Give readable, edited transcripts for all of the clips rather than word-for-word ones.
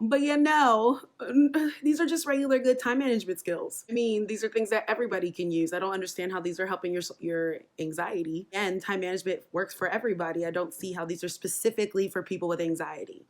But you know, these are just regular good time management skills. I mean, these are things that everybody can use. I don't understand how these are helping your anxiety. And time management works for everybody. I don't see how these are specifically for people with anxiety.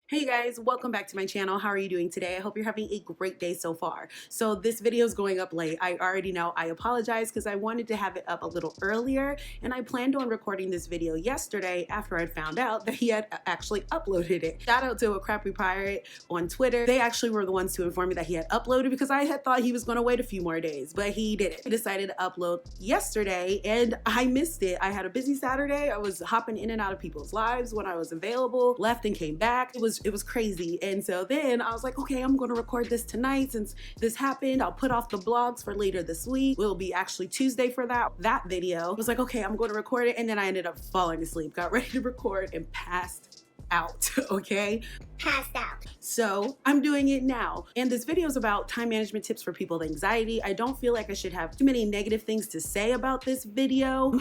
Hey guys, welcome back to my channel. How are you doing today? I hope you're having a great day so far. So this video is going up late. I already know. I apologize because I wanted to have it up a little earlier, and I planned on recording this video yesterday after I found out that he had actually uploaded it. Shout out to a crappy pirate on Twitter. They actually were the ones to inform me that he had uploaded because I had thought he was going to wait a few more days, but he didn't. He decided to upload yesterday and I missed it. I had a busy Saturday. I was hopping in and out of people's lives when I was available, left and came back. It was crazy. And so then I was like, okay, I'm going to record this tonight since this happened. I'll put off the vlogs for later this week. Will be actually Tuesday for that video. I was like, okay, I'm going to record it. And then I ended up falling asleep, got ready to record and passed out, okay? Passed out. So I'm doing it now. And this video is about time management tips for people with anxiety. I don't feel like I should have too many negative things to say about this video.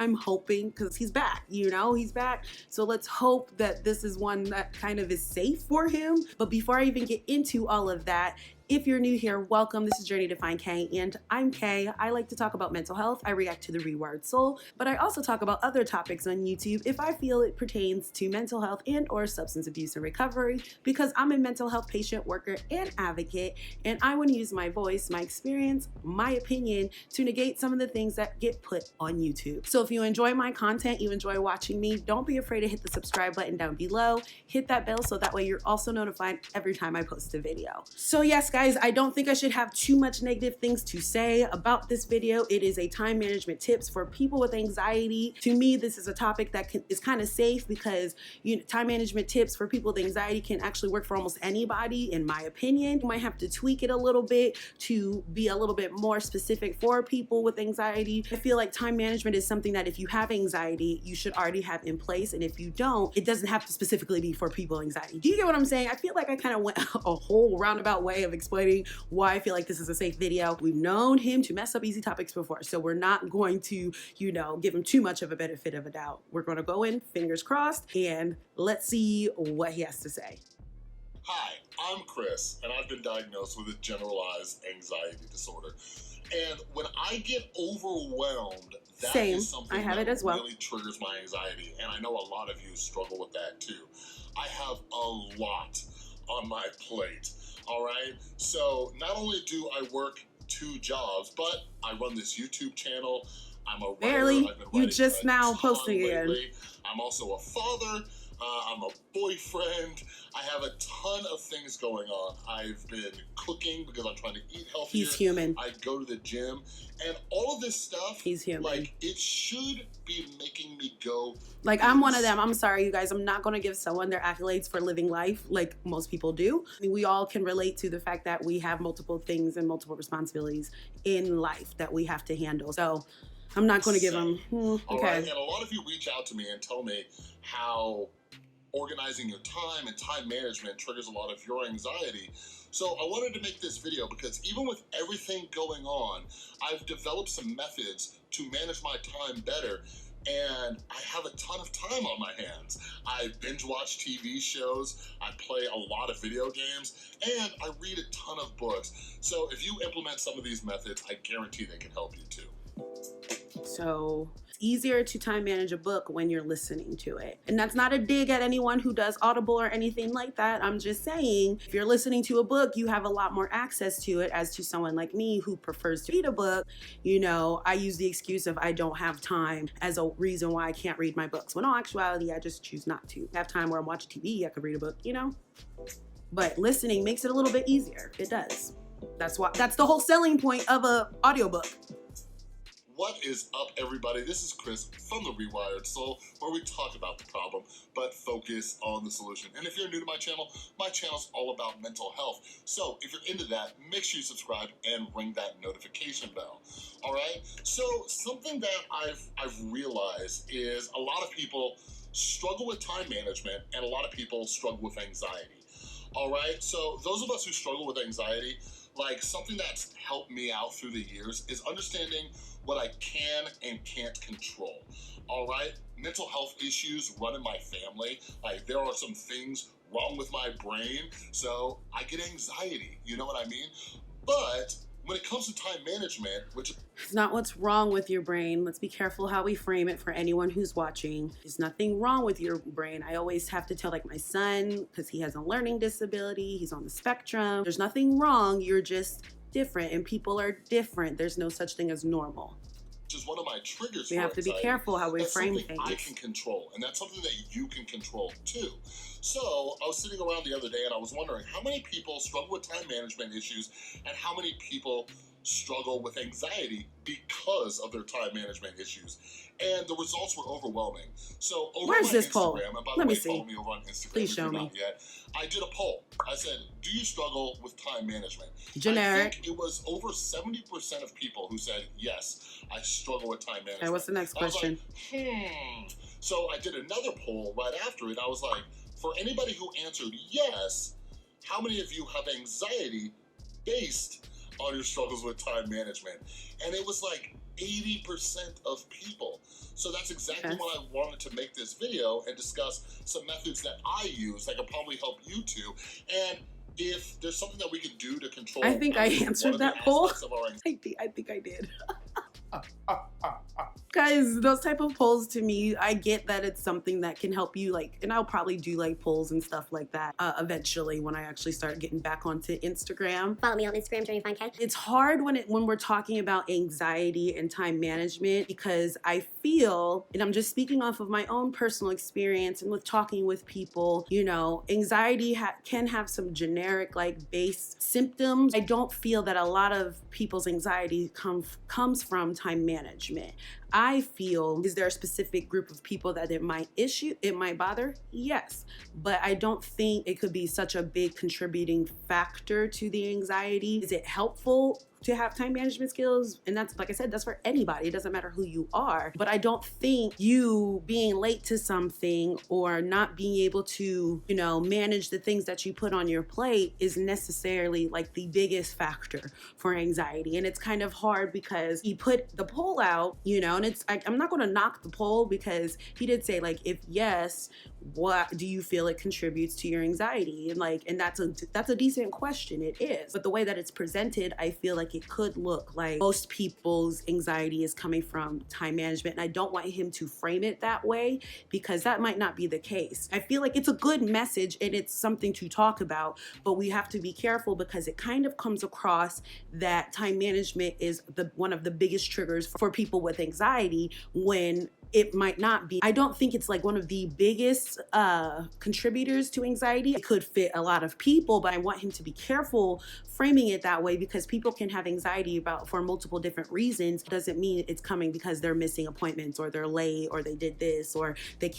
I'm hoping, because he's back, you know, he's back. So let's hope that this is one that kind of is safe for him. But before I even get into all of that, if you're new here, welcome. This is Journey to Find Kay, and I'm Kay. I like to talk about mental health. I react to the Rewired Soul, but I also talk about other topics on YouTube if I feel it pertains to mental health and or substance abuse and recovery, because I'm a mental health patient, worker, and advocate, and I want to use my voice, my experience, my opinion to negate some of the things that get put on YouTube. So if you enjoy my content, you enjoy watching me, don't be afraid to hit the subscribe button down below. Hit that bell so that way you're also notified every time I post a video. So yes, guys, I don't think I should have too much negative things to say about this video. It is a time management tips for people with anxiety. To me, this is a topic that is kind of safe because time management tips for people with anxiety can actually work for almost anybody, in my opinion. You might have to tweak it a little bit to be a little bit more specific for people with anxiety. I feel like time management is something that if you have anxiety, you should already have in place. And if you don't, it doesn't have to specifically be for people with anxiety. Do you get what I'm saying? I feel like I kind of went a whole roundabout way of explaining why I feel like this is a safe video. We've known him to mess up easy topics before, so we're not going to, give him too much of a benefit of a doubt. We're going to go in, fingers crossed, and let's see what he has to say. Hi, I'm Chris, and I've been diagnosed with a generalized anxiety disorder. And when I get overwhelmed, that is something that really triggers my anxiety. And I know a lot of you struggle with that too. I have a lot on my plate. All right, so not only do I work 2 jobs, but I run this YouTube channel. I'm a writer. Barely, you just now posting again. I'm also a father. I'm a boyfriend. I have a ton of things going on. I've been cooking because I'm trying to eat healthier. He's human. I go to the gym, and all of this stuff. He's human. Like, it should be making me go. Like, I'm one of them. I'm sorry, you guys. I'm not going to give someone their accolades for living life like most people do. I mean, we all can relate to the fact that we have multiple things and multiple responsibilities in life that we have to handle. So I'm not going to give them. Okay. All right, and a lot of you reach out to me and tell me how organizing your time and time management triggers a lot of your anxiety. So I wanted to make this video because even with everything going on, I've developed some methods to manage my time better, and I have a ton of time on my hands. I binge watch TV shows, I play a lot of video games, and I read a ton of books. So if you implement some of these methods, I guarantee they can help you too. So it's easier to time manage a book when you're listening to it. And that's not a dig at anyone who does Audible or anything like that. I'm just saying, if you're listening to a book, you have a lot more access to it as to someone like me who prefers to read a book. I use the excuse of I don't have time as a reason why I can't read my books. When in actuality, I just choose not to. I have time where I'm watching TV, I could read a book, But listening makes it a little bit easier. It does. That's the whole selling point of a audiobook. What is up, everybody? This is Chris from the Rewired Soul, where we talk about the problem, but focus on the solution. And if you're new to my channel's all about mental health. So if you're into that, make sure you subscribe and ring that notification bell. All right? So something that I've realized is a lot of people struggle with time management, and a lot of people struggle with anxiety. All right, so those of us who struggle with anxiety, like something that's helped me out through the years is understanding what I can and can't control. All right, mental health issues run in my family. Like there are some things wrong with my brain, so I get anxiety, you know what I mean? But when it comes to time management, which it's not what's wrong with your brain. Let's be careful how we frame it for anyone who's watching. There's nothing wrong with your brain. I always have to tell like my son, because he has a learning disability, he's on the spectrum. There's nothing wrong, you're just different and people are different. There's no such thing as normal. which is one of my triggers. We have to be careful how we frame things. I can control, and that's something that you can control too. So I was sitting around the other day and I was wondering how many people struggle with time management issues and how many people struggle with anxiety because of their time management issues. And the results were overwhelming. So over Where's my this Instagram, poll? and by Let the me way, see. follow me over on Instagram Please if show you're me. not yet. I did a poll. I said, do you struggle with time management? Generic. I think it was over 70% of people who said, yes, I struggle with time management. Okay, what's the next question? So I did another poll right after it. I was like, for anybody who answered yes, how many of you have anxiety based on your struggles with time management? And it was like 80% of people. So that's exactly why I wanted to make this video and discuss some methods that I use that could probably help you too. And if there's something that we can do to control, I think I answered that poll. I think I did. Guys, those type of polls to me, I get that it's something that can help you, like, and I'll probably do like polls and stuff like that eventually when I actually start getting back onto Instagram. Follow me on Instagram, JermieFineK. It's hard when we're talking about anxiety and time management because I feel, and I'm just speaking off of my own personal experience and with talking with people, you know, anxiety can have some generic like base symptoms. I don't feel that a lot of people's anxiety comes from time management. I feel, is there a specific group of people that it might bother? Yes, but I don't think it could be such a big contributing factor to the anxiety. Is it helpful to have time management skills? And that's, like I said, that's for anybody. It doesn't matter who you are. But I don't think you being late to something or not being able to, you know, manage the things that you put on your plate is necessarily like the biggest factor for anxiety. And it's kind of hard because he put the poll out, you know, and it's, I'm not going to knock the poll because he did say like, if yes, what do you feel it contributes to your anxiety? And like, and that's a decent question. It is. But the way that it's presented, I feel like it could look like most people's anxiety is coming from time management. And I don't want him to frame it that way because that might not be the case. I feel like it's a good message and it's something to talk about, but we have to be careful because it kind of comes across that time management is one of the biggest triggers for people with anxiety when it might not be. I don't think it's like one of the biggest contributors to anxiety. It could fit a lot of people, but I want him to be careful framing it that way because people can have anxiety for multiple different reasons. It doesn't mean it's coming because they're missing appointments or they're late or they did this or they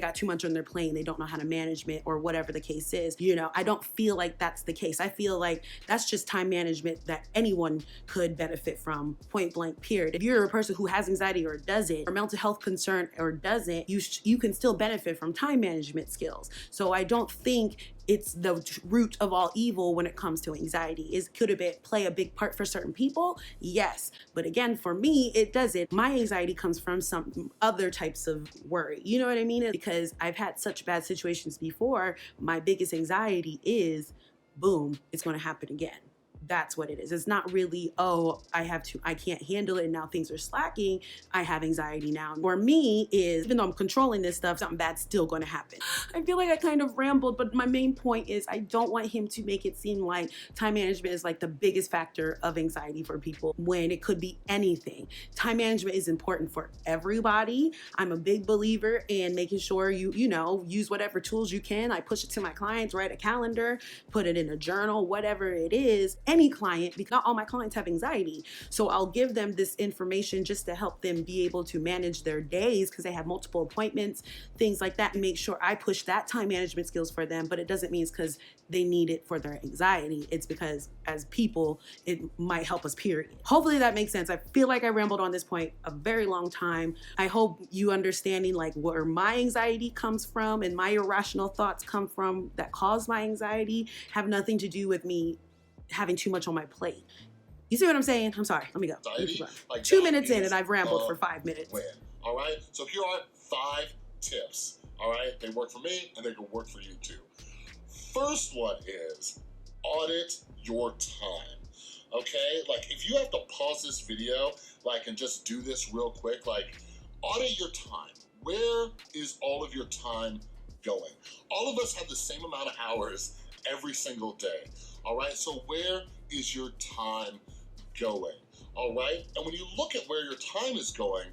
got too much on their plate and they don't know how to manage it or whatever the case is. You know, I don't feel like that's the case. I feel like that's just time management that anyone could benefit from, point blank, period. If you're a person who has anxiety or doesn't, or mental health concern or doesn't, you can still benefit from time management skills. So I don't think it's the root of all evil when it comes to anxiety. Could it play a big part for certain people? Yes. But again, for me, it doesn't. My anxiety comes from some other types of worry. You know what I mean? Because I've had such bad situations before. My biggest anxiety is, boom, it's going to happen again. That's what it is. It's not really, oh, I can't handle it and now things are slacking. I have anxiety now. For me is, even though I'm controlling this stuff, something bad's still going to happen. I feel like I kind of rambled, but my main point is I don't want him to make it seem like time management is like the biggest factor of anxiety for people when it could be anything. Time management is important for everybody. I'm a big believer in making sure you know, use whatever tools you can. I push it to my clients, write a calendar, put it in a journal, whatever it is. any client, because not all my clients have anxiety. So I'll give them this information just to help them be able to manage their days because they have multiple appointments, things like that, and make sure I push that time management skills for them. But it doesn't mean it's because they need it for their anxiety. It's because as people, it might help us, period. Hopefully that makes sense. I feel like I rambled on this point a very long time. I hope you understanding like where my anxiety comes from and my irrational thoughts come from that cause my anxiety have nothing to do with me having too much on my plate. You see what I'm saying? I'm sorry. Let me go. Like 2 minutes in and I've rambled for 5 minutes. All right. So here are 5 tips. All right. They work for me and they can work for you too. First one is audit your time. Okay. Like if you have to pause this video, like, and just do this real quick, like audit your time. Where is all of your time going? All of us have the same amount of hours every single day. All right. So where is your time going? All right. And when you look at where your time is going,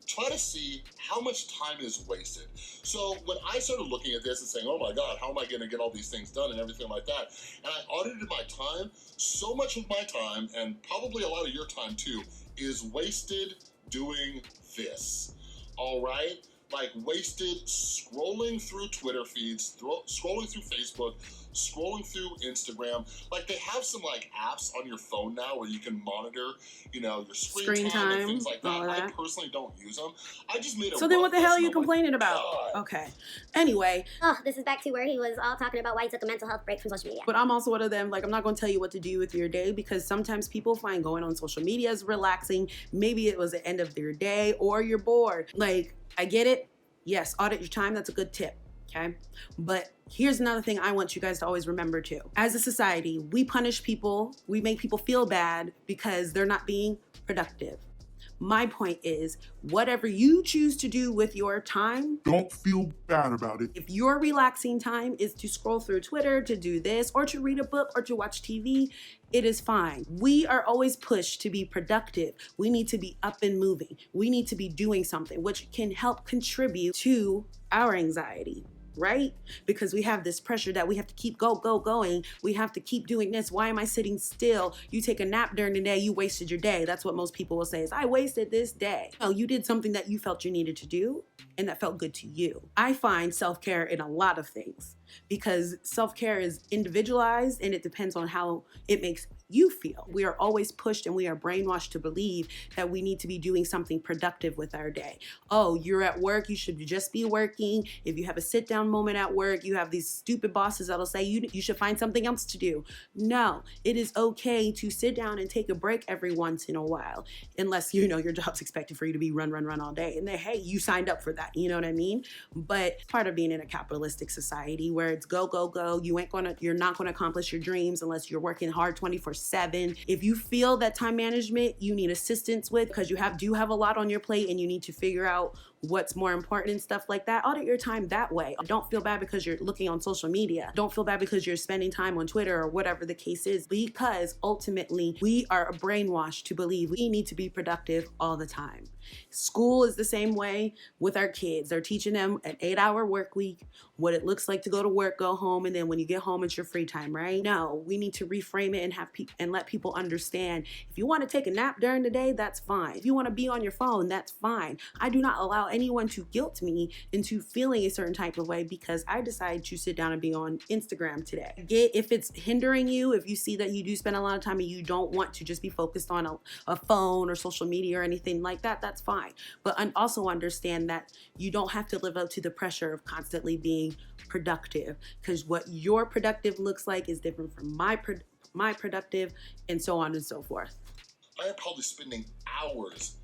try to see how much time is wasted. So when I started looking at this and saying, oh my God, how am I gonna get all these things done and everything like that? And I audited my time, so much of my time, and probably a lot of your time too, is wasted doing this, all right? Like wasted scrolling through Twitter feeds, scrolling through Facebook, scrolling through Instagram. Like they have some like apps on your phone now where you can monitor, you know, your screen time and things like that. I personally don't use them. I just made a So then what the hell are you complaining about? God. Okay. Anyway. Oh, this is back to where he was all talking about why he took a mental health break from social media. But I'm also one of them, like I'm not gonna tell you what to do with your day because sometimes people find going on social media is relaxing. Maybe it was the end of their day or you're bored. Like, I get it. Yes, audit your time. That's a good tip. Okay. But here's another thing I want you guys to always remember too. As a society, we punish people. We make people feel bad because they're not being productive. My point is, whatever you choose to do with your time, don't feel bad about it. If your relaxing time is to scroll through Twitter, to do this, or to read a book, or to watch TV, it is fine. We are always pushed to be productive. We need to be up and moving. We need to be doing something which can help contribute to our anxiety. Right? Because we have this pressure that we have to keep going. We have to keep doing this. Why am I sitting still? You take a nap during the day, you wasted your day. That's what most people will say is, I wasted this day. No, you did something that you felt you needed to do and that felt good to you. I find self-care in a lot of things because self-care is individualized and it depends on how it makes you feel. We are always pushed and we are brainwashed to believe that we need to be doing something productive with our day. Oh, you're at work, you should just be working. If you have a sit down moment at work, you have these stupid bosses that'll say you should find something else to do. No, it is okay to sit down and take a break every once in a while, unless you know your job's expected for you to be run all day. And then, hey, you signed up for that, you know what I mean? But part of being in a capitalistic society where it's go, you're not gonna accomplish your dreams unless you're working hard 24/7. If you feel that time management you need assistance with because you do have a lot on your plate and you need to figure out what's more important and stuff like that, audit your time that way. Don't feel bad because you're looking on social media. Don't feel bad because you're spending time on Twitter or whatever the case is, because ultimately we are brainwashed to believe we need to be productive all the time. School is the same way with our kids. They're teaching them an 8-hour work week, what it looks like to go to work, go home, and then when you get home, it's your free time, right? No, we need to reframe it and have and let people understand. If you want to take a nap during the day, that's fine. If you want to be on your phone, that's fine. I do not allow anyone to guilt me into feeling a certain type of way because I decide to sit down and be on Instagram today. If it's hindering you, if you see that you do spend a lot of time and you don't want to just be focused on a phone or social media or anything like that, that's fine. But also understand that you don't have to live up to the pressure of constantly being productive, because what your productive looks like is different from my productive, and so on and so forth. I am probably spending hours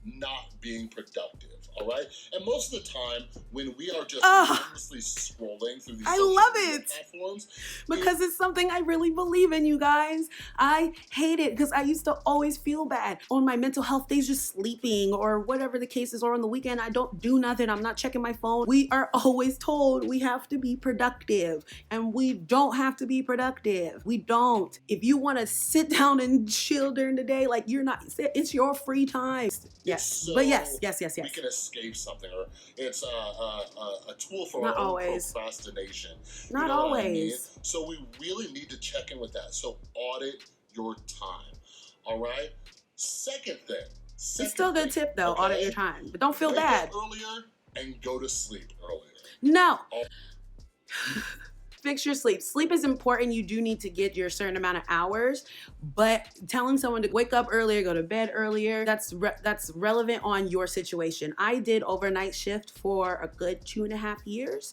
not being productive, all right? And most of the time, when we are just endlessly scrolling through these social media platforms, because it's something I really believe in, you guys. I hate it because I used to always feel bad on my mental health days, just sleeping or whatever the case is, or on the weekend, I don't do nothing. I'm not checking my phone. We are always told we have to be productive, and we don't have to be productive. We don't. If you want to sit down and chill during the day, like it's your free time. Yes. So but yes. We can escape something, or it's a tool for Not our own always. procrastination. Not you know always. what I mean? So we really need to check in with that. So audit your time. All right? Second thing. It's still a good tip though, audit your time. But don't feel Wake bad. up earlier and go to sleep earlier. No. Fix your sleep. Sleep is important. You do need to get your certain amount of hours, but telling someone to wake up earlier, go to bed earlier, that's relevant on your situation. I did overnight shift for a good 2.5 years.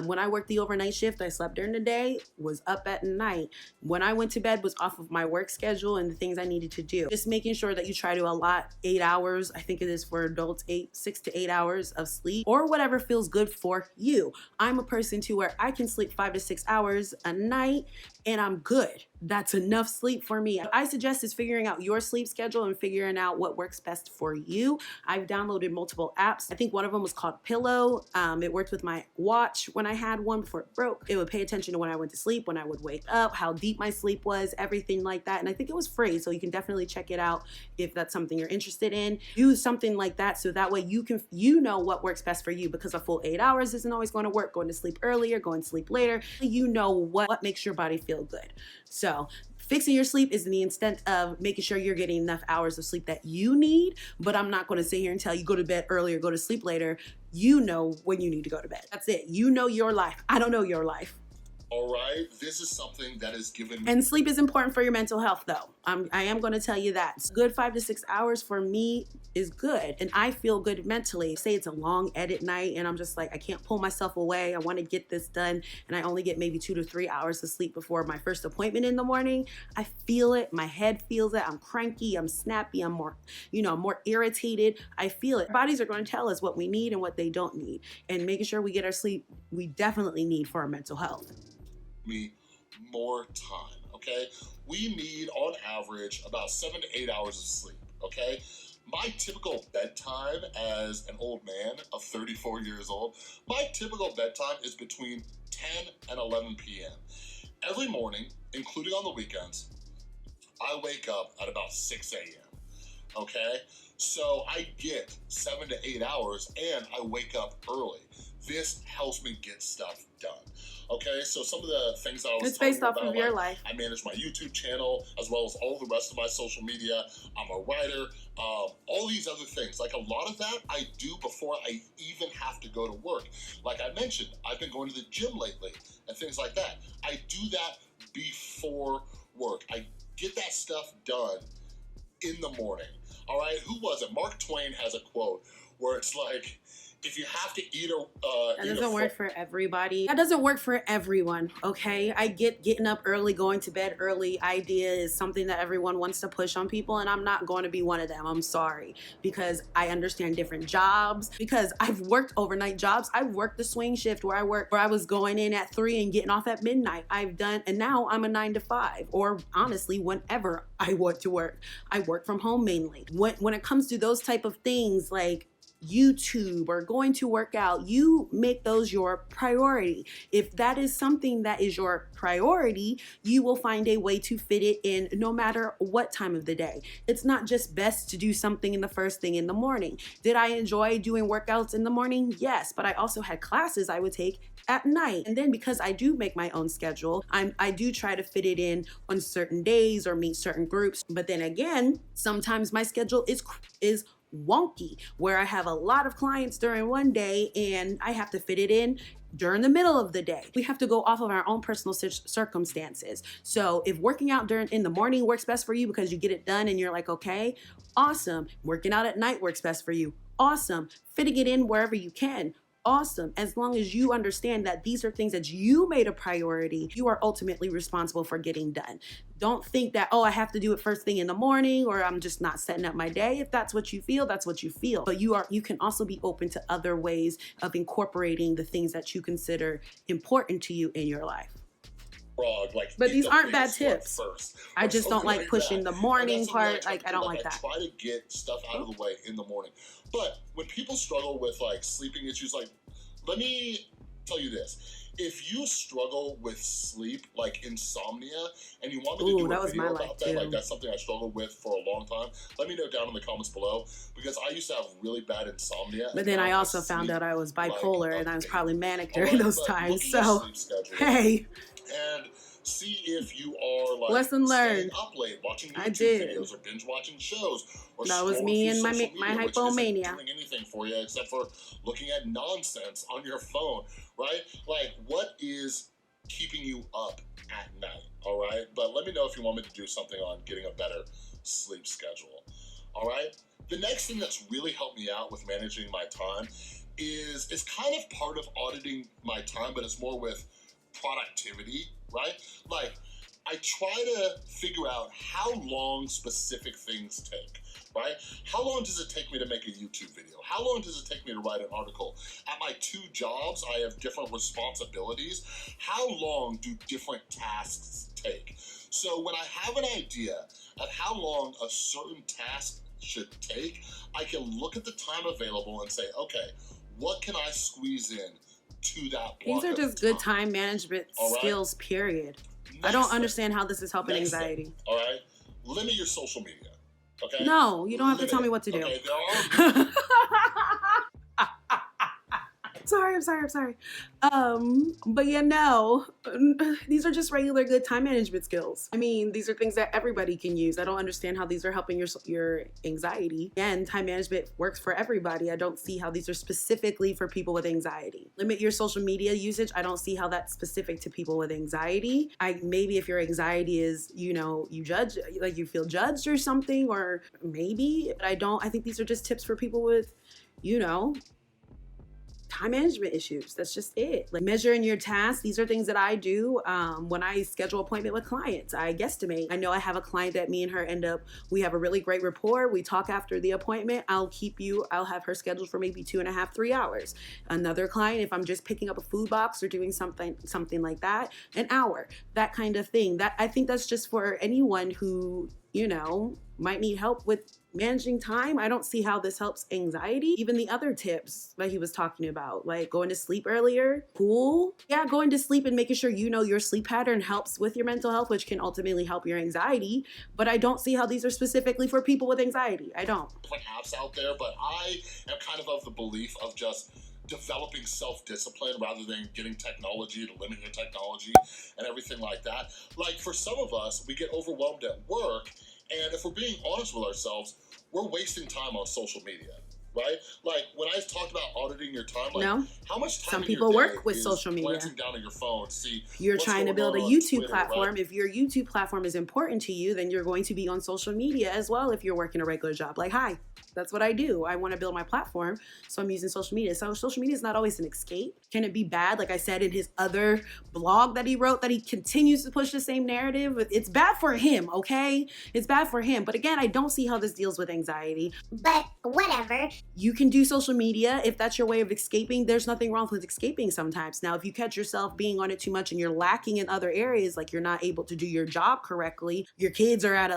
When I worked the overnight shift, I slept during the day, was up at night. When I went to bed, was off of my work schedule and the things I needed to do. Just making sure that you try to allot 8 hours, I think it is for adults, 6 to 8 hours of sleep, or whatever feels good for you. I'm a person too where I can sleep 5 to 6 hours a night and I'm good. That's enough sleep for me. What I suggest is figuring out your sleep schedule and figuring out what works best for you. I've downloaded multiple apps. I think one of them was called Pillow. It worked with my watch when I had one before it broke. It would pay attention to when I went to sleep, when I would wake up, how deep my sleep was, everything like that. And I think it was free, so you can definitely check it out if that's something you're interested in. Use something like that so that way you know what works best for you, because a full 8 hours isn't always going to work. Going to sleep earlier, going to sleep later, you know what makes your body feel good. So fixing your sleep is in the extent of making sure you're getting enough hours of sleep that you need, but I'm not going to sit here and tell you go to bed earlier, go to sleep later. You know when you need to go to bed. That's it. You know your life. I don't know your life. All right, this is something that is given. And sleep is important for your mental health though. I am going to tell you that. Good 5 to 6 hours for me is good. And I feel good mentally. Say it's a long edit night and I'm just like, I can't pull myself away. I want to get this done. And I only get maybe 2 to 3 hours of sleep before my first appointment in the morning. I feel it. My head feels it. I'm cranky. I'm snappy. I'm more irritated. I feel it. Our bodies are going to tell us what we need and what they don't need. And making sure we get our sleep, we definitely need for our mental health. Me more time, okay? We need on average about 7 to 8 hours of sleep, okay? My typical bedtime as an old man of 34 years old, my typical bedtime is between 10 and 11 p.m. Every morning, including on the weekends, I wake up at about 6 a.m., okay? So I get 7 to 8 hours and I wake up early. This helps me get stuff done. Okay, so some of the things that I was It's based off about, of your life. I manage my YouTube channel as well as all the rest of my social media. I'm a writer, all these other things. Like a lot of that I do before I even have to go to work. Like I mentioned, I've been going to the gym lately and things like that. I do that before work. I get that stuff done in the morning. All right, who was it? Mark Twain has a quote where it's like, if you have to eat that doesn't work for everybody. That doesn't work for everyone, okay? I get getting up early, going to bed early idea is something that everyone wants to push on people, and I'm not going to be one of them. I'm sorry, because I understand different jobs, because I've worked overnight jobs. I've worked the swing shift where I was going in at 3 and getting off at midnight. And now I'm a 9 to 5, or honestly, whenever I want to work. I work from home mainly. When it comes to those type of things like YouTube or going to work out, you make those your priority. If that is something that is your priority, you will find a way to fit it in no matter what time of the day. It's not just best to do something in the first thing in the morning. Did I enjoy doing workouts in the morning? Yes, but I also had classes I would take at night. And then because I do make my own schedule, I do try to fit it in on certain days or meet certain groups. But then again, sometimes my schedule is wonky, where I have a lot of clients during one day and I have to fit it in during the middle of the day. We have to go off of our own personal circumstances. So if working out in the morning works best for you because you get it done and you're like, okay, awesome. Working out at night works best for you. Awesome. Fitting it in wherever you can. Awesome. As long as you understand that these are things that you made a priority, you are ultimately responsible for getting done. Don't think that, oh, I have to do it first thing in the morning or I'm just not setting up my day. If that's what you feel, that's what you feel. But you can also be open to other ways of incorporating the things that you consider important to you in your life. But these aren't bad tips. I just don't like pushing the morning part. Like I don't like that. I try to get stuff out of the way in the morning. But when people struggle with like sleeping issues, like let me tell you this. If you struggle with sleep, like insomnia, and you want me to do a video about that, like that's something I struggled with for a long time, let me know down in the comments below, because I used to have really bad insomnia. But then I also found out I was bipolar and I was probably manic during those times. So, hey. And See if you are like Lesson staying learned. up late watching I YouTube did. videos or binge watching shows or That was scrolling me through and my social media, which isn't hypomania. doing anything for you except for looking at nonsense on your phone, right? Like, what is keeping you up at night, all right? But let me know if you want me to do something on getting a better sleep schedule, all right? The next thing that's really helped me out with managing my time is it's kind of part of auditing my time, but it's more with productivity, right? Like, I try to figure out how long specific things take, right? How long does it take me to make a YouTube video? How long does it take me to write an article? At my 2 jobs, I have different responsibilities. How long do different tasks take? So when I have an idea of how long a certain task should take, I can look at the time available and say, okay, what can I squeeze in to that block These are of just good time management skills, period. I don't understand how this is helping anxiety. All right, limit your social media. Okay. No, you don't have to tell me what to do. Okay, there are. I'm sorry. But you know, these are just regular good time management skills. I mean, these are things that everybody can use. I don't understand how these are helping your anxiety. Again, time management works for everybody. I don't see how these are specifically for people with anxiety. Limit your social media usage. I don't see how that's specific to people with anxiety. Maybe if your anxiety is, you know, you judge, like you feel judged or something, or maybe, but I think these are just tips for people with, you know, time management issues. That's just it. Like measuring your tasks. These are things that I do when I schedule appointment with clients. I guesstimate. I know I have a client that me and her we have a really great rapport. We talk after the appointment. I'll have her scheduled for maybe 2.5, 3 hours. Another client, if I'm just picking up a food box or doing something like that, an hour, that kind of thing. That I think that's just for anyone who, you know, might need help with managing time. I don't see how this helps anxiety. Even the other tips that he was talking about, like going to sleep earlier, cool. Yeah, going to sleep and making sure you know your sleep pattern helps with your mental health, which can ultimately help your anxiety. But I don't see how these are specifically for people with anxiety. I don't. Different apps out there, but I am kind of the belief of just developing self-discipline rather than getting technology to limit your technology and everything like that. Like for some of us, we get overwhelmed at work, and if we're being honest with ourselves, we're wasting time on social media, right? Like when I talked about auditing your time, like no. How much time some in people your day work with is social media. glancing down at your phone to see you're trying to build a YouTube Twitter, platform. right? If your YouTube platform is important to you, then you're going to be on social media as well if you're working a regular job. Like, hi, that's what I do. I want to build my platform, so I'm using social media. So social media is not always an escape. Can it be bad? Like I said in his other blog that he wrote, that he continues to push the same narrative. It's bad for him, okay? It's bad for him. But again, I don't see how this deals with anxiety. But whatever. You can do social media if that's your way of escaping. There's nothing wrong with escaping sometimes. Now, if you catch yourself being on it too much and you're lacking in other areas, like you're not able to do your job correctly, your kids are at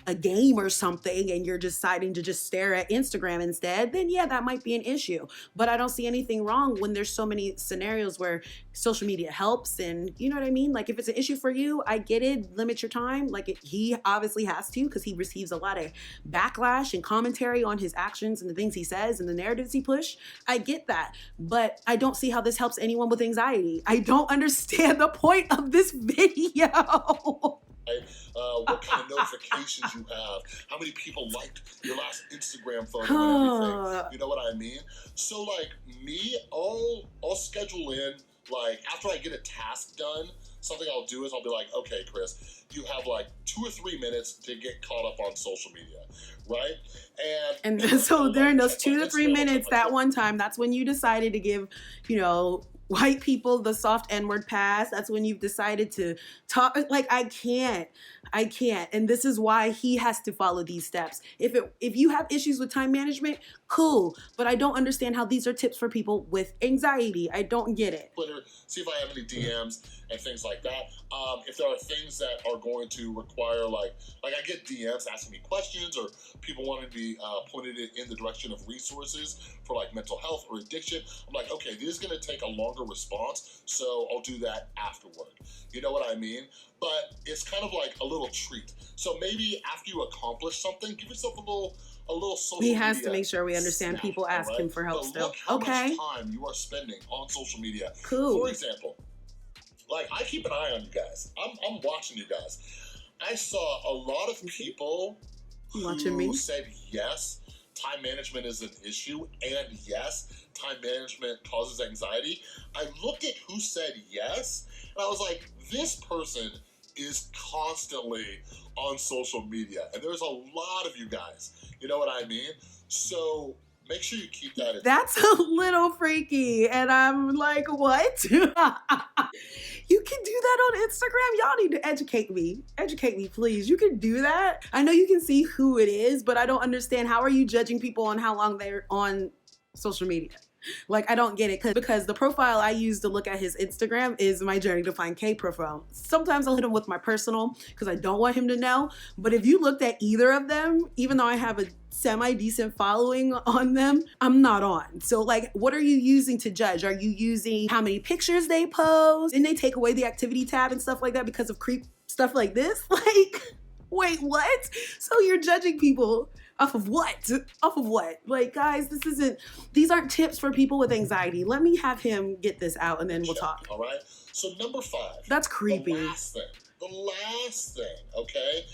a game or something, and you're deciding to just stare at Instagram instead, then yeah, that might be an issue. But I don't see anything wrong when there's so many scenarios where social media helps, and you know what I mean? Like if it's an issue for you, I get it, limit your time. Like he obviously has to, because he receives a lot of backlash and commentary on his actions and the things he says and the narratives he push. I get that, but I don't see how this helps anyone with anxiety. I don't understand the point of this video. What kind of notifications you have, how many people liked your last Instagram photo and everything. You know what I mean? So like me, I'll schedule in, like after I get a task done, something I'll do is I'll be like, okay, Chris, you have like 2 or 3 minutes to get caught up on social media, right? And so during those 2 to 3 minutes, that one time, that's when you decided to give, you know, white people the soft N-word pass. That's when you've decided to talk. Like, I can't. And this is why he has to follow these steps. If you have issues with time management, cool. But I don't understand how these are tips for people with anxiety. I don't get it. Twitter, see if I have any DMs and things like that. If there are things that are going to require, like I get DMs asking me questions, or people wanting to be pointed in the direction of resources for like mental health or addiction. I'm like, okay, this is going to take a longer response, so I'll do that afterward. You know what I mean? But it's kind of like a little treat. So maybe after you accomplish something, give yourself a little social media. He has to make sure we understand snack, people ask right? him for help but still. Look how Okay. much time you are spending on social media. Cool. For example, Like, I keep an eye on you guys. I'm watching you guys. I saw a lot of people who said yes, time management is an issue, and yes, time management causes anxiety. I looked at who said yes, and I was like, this person is constantly on social media, and there's a lot of you guys, you know what I mean? So make sure you keep that in. That's a little freaky, and I'm like, what? You can do that on Instagram? Y'all need to educate me. Educate me, please. You can do that? I know you can see who it is, but I don't understand. How are you judging people on how long they're on social media? Like, I don't get it, because the profile I use to look at his Instagram is my Journey to Find K profile. Sometimes I'll hit him with my personal because I don't want him to know. But if you looked at either of them, even though I have a semi-decent following on them, I'm not on. So like, what are you using to judge? Are you using how many pictures they post? Didn't they take away the activity tab and stuff like that because of creep stuff like this? Like, wait, what? So you're judging people off of what? Off of what? Like, guys, these aren't tips for people with anxiety. Let me have him get this out and then we'll talk. All right? So number 5. That's creepy. The last thing, okay?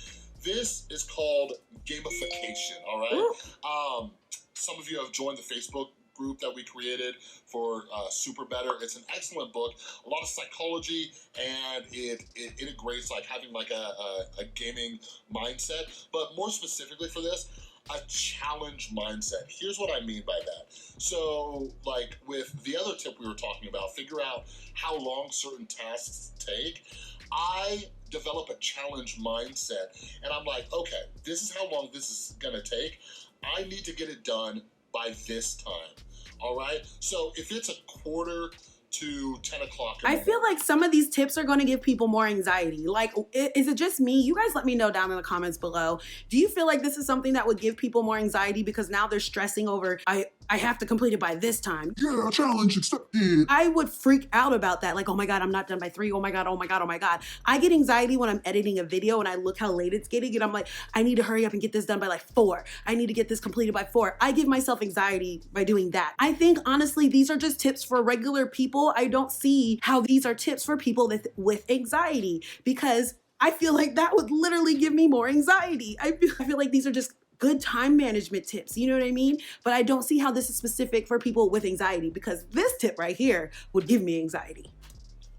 This is called gamification, all right? Some of you have joined the Facebook group that we created for Super Better. It's an excellent book, a lot of psychology, and it integrates like having like a gaming mindset, but more specifically for this, a challenge mindset. Here's what I mean by that. So like with the other tip we were talking about, figure out how long certain tasks take. I develop a challenge mindset and I'm like, okay, this is how long this is gonna take. I need to get it done by this time, all right? So if it's a quarter to 10 o'clock. I feel like some of these tips are going to give people more anxiety. Like, is it just me? You guys let me know down in the comments below. Do you feel like this is something that would give people more anxiety because now they're stressing over, I have to complete it by this time? Yeah, challenge accepted. I would freak out about that. Like, oh my God, I'm not done by 3. Oh my God, oh my God, oh my God. I get anxiety when I'm editing a video and I look how late it's getting and I'm like, I need to hurry up and get this done by like 4. I need to get this completed by 4. I give myself anxiety by doing that. I think honestly, these are just tips for regular people. I don't see how these are tips for people with anxiety, because I feel like that would literally give me more anxiety. I feel like these are just good time management tips, you know what I mean? But I don't see how this is specific for people with anxiety, because this tip right here would give me anxiety.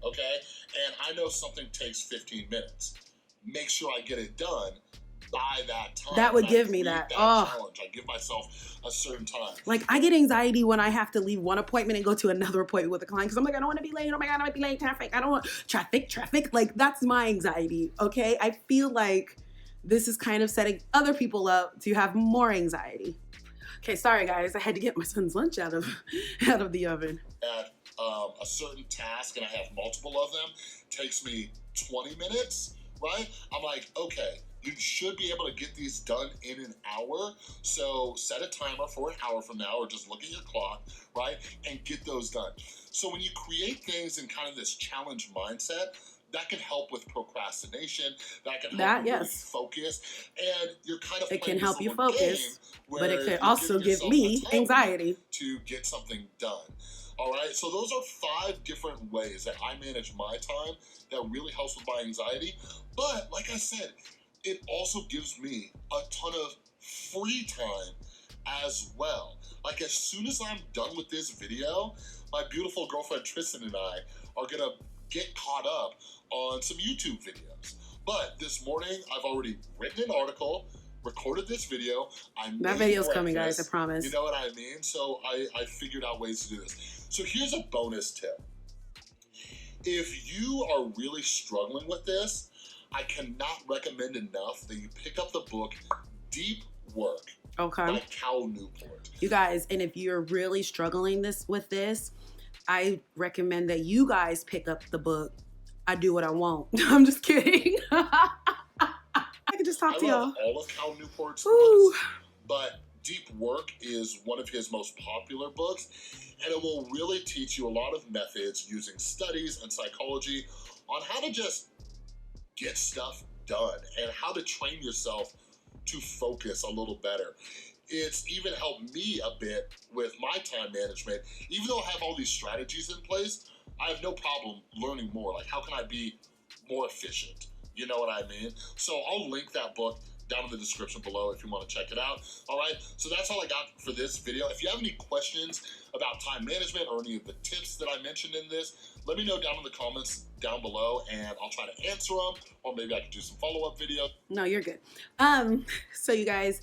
Okay, and I know something takes 15 minutes. Make sure I get it done by that time. That would give me that. Challenge. I give myself a certain time. Like, I get anxiety when I have to leave one appointment and go to another appointment with a client because I'm like, I don't want to be late. Oh my God, I might be late. Traffic. I don't want traffic. Like, that's my anxiety, okay? I feel like this is kind of setting other people up to have more anxiety. Okay, sorry guys, I had to get my son's lunch out of the oven. At a certain task, and I have multiple of them, takes me 20 minutes, right? I'm like, okay, you should be able to get these done in an hour. So set a timer for an hour from now, or just look at your clock, right? And get those done. So when you create things in kind of this challenge mindset, that can help with procrastination. That can help you really focus, and you're kind of it can help you focus, but it can also give me anxiety to get something done. All right, so those are 5 different ways that I manage my time that really helps with my anxiety. But like I said, it also gives me a ton of free time as well. Like, as soon as I'm done with this video, my beautiful girlfriend Tristan and I are gonna get caught up on some YouTube videos. But this morning, I've already written an article, recorded this video. That video's coming, guys, I promise. You know what I mean? So I figured out ways to do this. So here's a bonus tip. If you are really struggling with this, I cannot recommend enough that you pick up the book Deep Work by Cal Newport. You guys, and if you're really struggling with this, I recommend that you guys pick up the book I Do What I Want. I'm just kidding. I can just talk to y'all. I love all of Cal Newport's books, but Deep Work is one of his most popular books, and it will really teach you a lot of methods using studies and psychology on how to just get stuff done and how to train yourself to focus a little better. It's even helped me a bit with my time management. Even though I have all these strategies in place, I have no problem learning more. Like, how can I be more efficient? You know what I mean? So I'll link that book down in the description below if you want to check it out. All right, so that's all I got for this video. If you have any questions about time management or any of the tips that I mentioned in this, let me know down in the comments down below and I'll try to answer them, or maybe I can do some follow-up video. No, you're good. So you guys,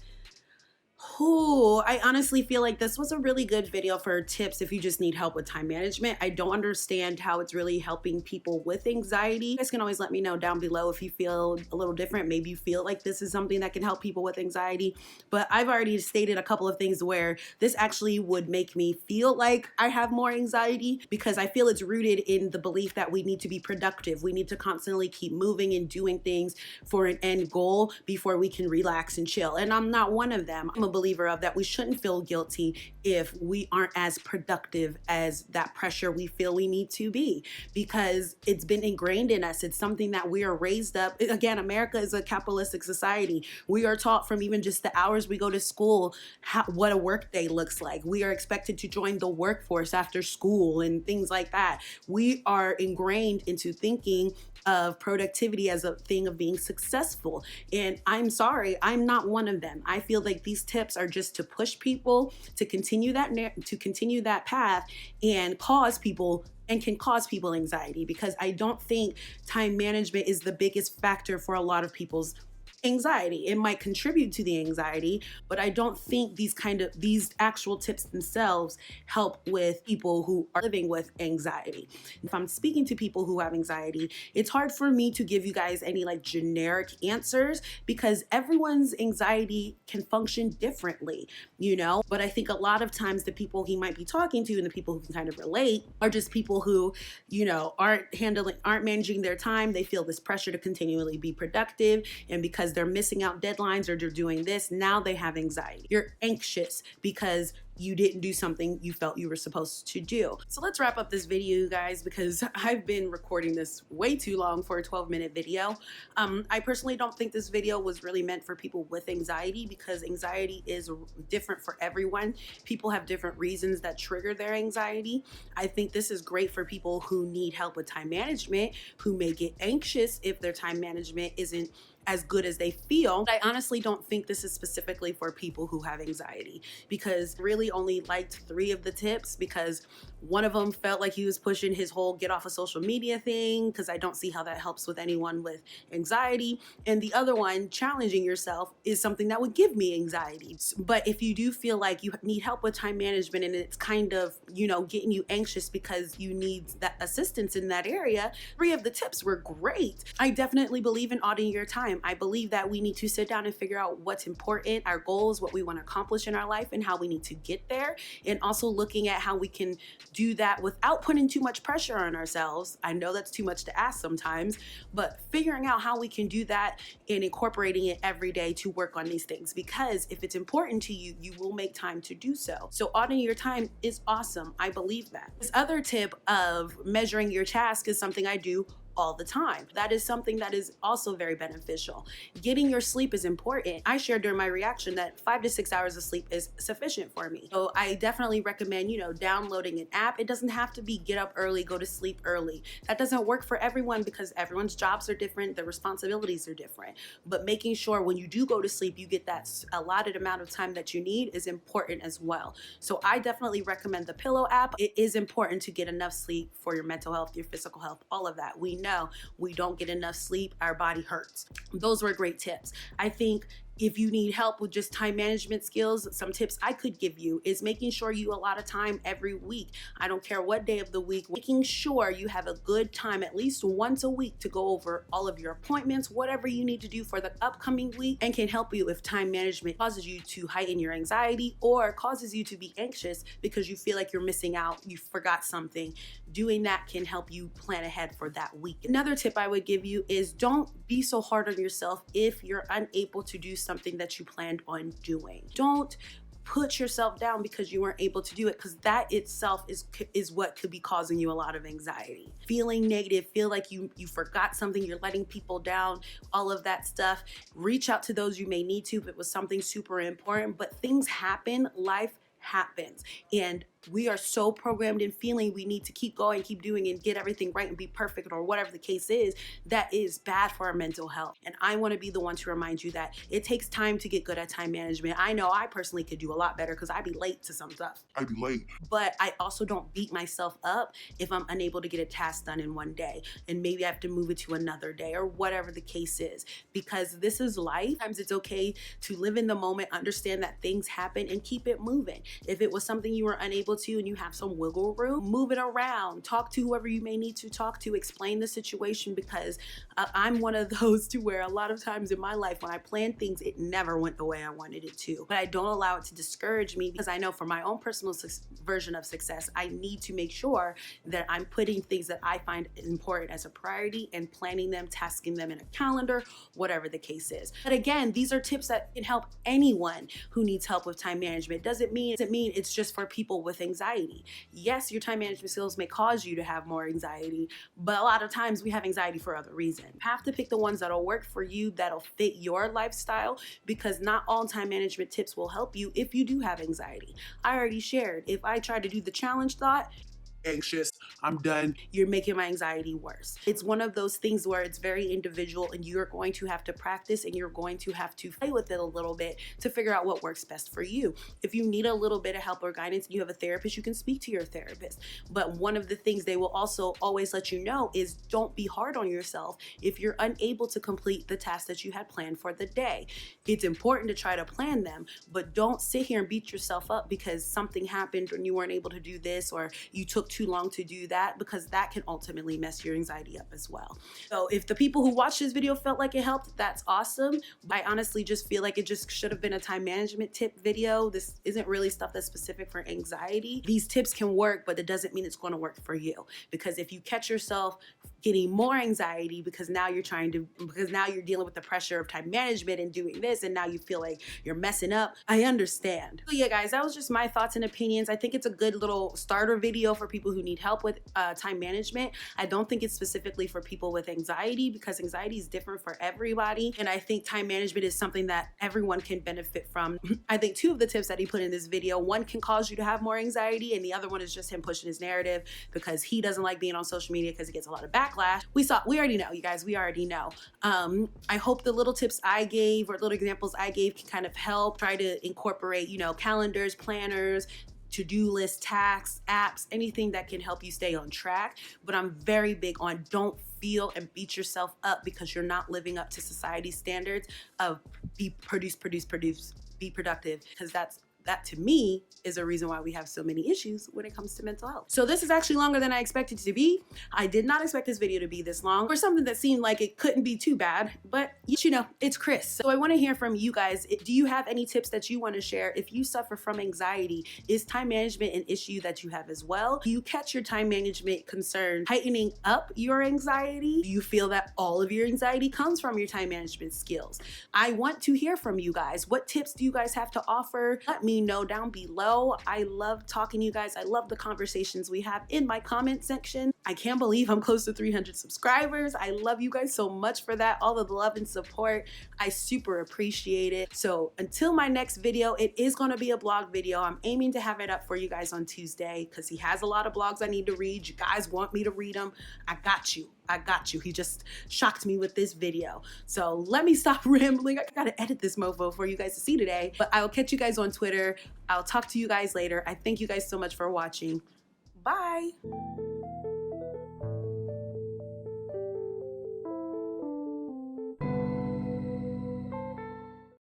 I honestly feel like this was a really good video for tips if you just need help with time management. I don't understand how it's really helping people with anxiety. You guys can always let me know down below if you feel a little different. Maybe you feel like this is something that can help people with anxiety. But I've already stated a couple of things where this actually would make me feel like I have more anxiety, because I feel it's rooted in the belief that we need to be productive. We need to constantly keep moving and doing things for an end goal before we can relax and chill. And I'm not one of them. I'm a believer of that we shouldn't feel guilty if we aren't as productive as that pressure we feel we need to be, because it's been ingrained in us. It's something that we are raised up. Again, America is a capitalistic society. We are taught from even just the hours we go to school what a work day looks like. We are expected to join the workforce after school and things like that. We are ingrained into thinking of productivity as a thing of being successful. And I'm sorry, I'm not one of them. I feel like these tips are just to push people to continue that path and can cause people anxiety, because I don't think time management is the biggest factor for a lot of people's anxiety. It might contribute to the anxiety, but I don't think these actual tips themselves help with people who are living with anxiety. If I'm speaking to people who have anxiety, it's hard for me to give you guys any like generic answers, because everyone's anxiety can function differently, you know? But I think a lot of times the people he might be talking to and the people who can kind of relate are just people who, you know, aren't managing their time. They feel this pressure to continually be productive, and because they're missing out deadlines or they're doing this, now they have anxiety. You're anxious because you didn't do something you felt you were supposed to do. So let's wrap up this video, you guys, because I've been recording this way too long for a 12-minute video. I personally don't think this video was really meant for people with anxiety, because anxiety is different for everyone. People have different reasons that trigger their anxiety. I think this is great for people who need help with time management, who may get anxious if their time management isn't as good as they feel. But I honestly don't think this is specifically for people who have anxiety, because I really only liked 3 of the tips, because one of them felt like he was pushing his whole get off of social media thing, because I don't see how that helps with anyone with anxiety. And the other one, challenging yourself, is something that would give me anxiety. But if you do feel like you need help with time management and it's kind of, you know, getting you anxious because you need that assistance in that area, 3 of the tips were great. I definitely believe in auditing your time. I believe that we need to sit down and figure out what's important, our goals, what we want to accomplish in our life, and how we need to get there. And also looking at how we can do that without putting too much pressure on ourselves. I know that's too much to ask sometimes, but figuring out how we can do that and incorporating it every day to work on these things. Because if it's important to you, you will make time to do so. So auditing your time is awesome. I believe that. This other tip of measuring your task is something I do all the time. That is something that is also very beneficial. Getting your sleep is important. I shared during my reaction that 5 to 6 hours of sleep is sufficient for me. So I definitely recommend, you know, downloading an app. It doesn't have to be get up early, go to sleep early. That doesn't work for everyone, because everyone's jobs are different, their responsibilities are different. But making sure when you do go to sleep, you get that allotted amount of time that you need is important as well. So I definitely recommend the Pillow app. It is important to get enough sleep for your mental health, your physical health, all of that. We know we don't get enough sleep, our body hurts. Those were great tips. I think if you need help with just time management skills, some tips I could give you is making sure you allot a time every week. I don't care what day of the week, making sure you have a good time at least once a week to go over all of your appointments, whatever you need to do for the upcoming week, and can help you if time management causes you to heighten your anxiety or causes you to be anxious because you feel like you're missing out, you forgot something. Doing that can help you plan ahead for that week. Another tip I would give you is don't be so hard on yourself if you're unable to do something that you planned on doing. Don't put yourself down because you weren't able to do it, because that itself is what could be causing you a lot of anxiety. Feeling negative, feel like you forgot something, you're letting people down, all of that stuff. Reach out to those you may need to if it was something super important, but things happen, life happens. And we are so programmed in feeling we need to keep going, keep doing, and get everything right and be perfect or whatever the case is, that is bad for our mental health. And I want to be the one to remind you that it takes time to get good at time management. I know I personally could do a lot better because I'd be late to some stuff. I be late. But I also don't beat myself up if I'm unable to get a task done in one day and maybe I have to move it to another day or whatever the case is, because this is life. Sometimes it's okay to live in the moment, understand that things happen, and keep it moving. If it was something you were unable to and you have some wiggle room, move it around, talk to whoever you may need to talk to, explain the situation, because I'm one of those to where a lot of times in my life when I plan things, it never went the way I wanted it to. But I don't allow it to discourage me, because I know for my own personal version of success, I need to make sure that I'm putting things that I find important as a priority and planning them, tasking them in a calendar, whatever the case is. But again, these are tips that can help anyone who needs help with time management. Doesn't mean it's just for people with anxiety. Yes, your time management skills may cause you to have more anxiety, but a lot of times we have anxiety for other reasons. You have to pick the ones that'll work for you, that'll fit your lifestyle, because not all time management tips will help you if you do have anxiety. I already shared, if I try to do the challenge thought, Anxious. I'm done. you're making my anxiety worse. It's one of those things where it's very individual and you're going to have to practice and you're going to have to play with it a little bit to figure out what works best for you. If you need a little bit of help or guidance and you have a therapist, you can speak to your therapist. But one of the things they will also always let you know is don't be hard on yourself if you're unable to complete the tasks that you had planned for the day. It's important to try to plan them, but don't sit here and beat yourself up because something happened and you weren't able to do this or you took too long to do that, because that can ultimately mess your anxiety up as well. So if the people who watched this video felt like it helped, that's awesome. I honestly just feel like it just should have been a time management tip video. This isn't really stuff that's specific for anxiety. These tips can work, but it doesn't mean it's going to work for you, because if you catch yourself getting more anxiety because now you're dealing with the pressure of time management and doing this, and now you feel like you're messing up, I understand. So yeah, guys, that was just my thoughts and opinions. I think it's a good little starter video for people who need help with time management. I don't think it's specifically for people with anxiety, because anxiety is different for everybody. And I think time management is something that everyone can benefit from. I think two of the tips that he put in this video, one can cause you to have more anxiety, and the other one is just him pushing his narrative because he doesn't like being on social media because he gets a lot of backlash. We already know, you guys, we already know. I hope the little tips I gave or little examples I gave can kind of help try to incorporate, calendars, planners, to-do list, tasks, apps, anything that can help you stay on track. But I'm very big on don't feel and beat yourself up because you're not living up to society's standards of be productive, because that to me is a reason why we have so many issues when it comes to mental health. So this is actually longer than I expected it to be. I did not expect this video to be this long for something that seemed like it couldn't be too bad, but it's Chris. So I want to hear from you guys. Do you have any tips that you want to share? If you suffer from anxiety, is time management an issue that you have as well? Do you catch your time management concern tightening up your anxiety? Do you feel that all of your anxiety comes from your time management skills? I want to hear from you guys. What tips do you guys have to offer? Let me know down below. I love talking to you guys. I love the conversations we have in my comment section. I can't believe I'm close to 300 subscribers. I love you guys so much for that. All of the love and support. I super appreciate it. So until my next video, it is going to be a blog video. I'm aiming to have it up for you guys on Tuesday because he has a lot of blogs I need to read. You guys want me to read them? I got you. He just shocked me with this video. So let me stop rambling. I gotta edit this mofo for you guys to see today. But I will catch you guys on Twitter. I'll talk to you guys later. I thank you guys so much for watching. Bye.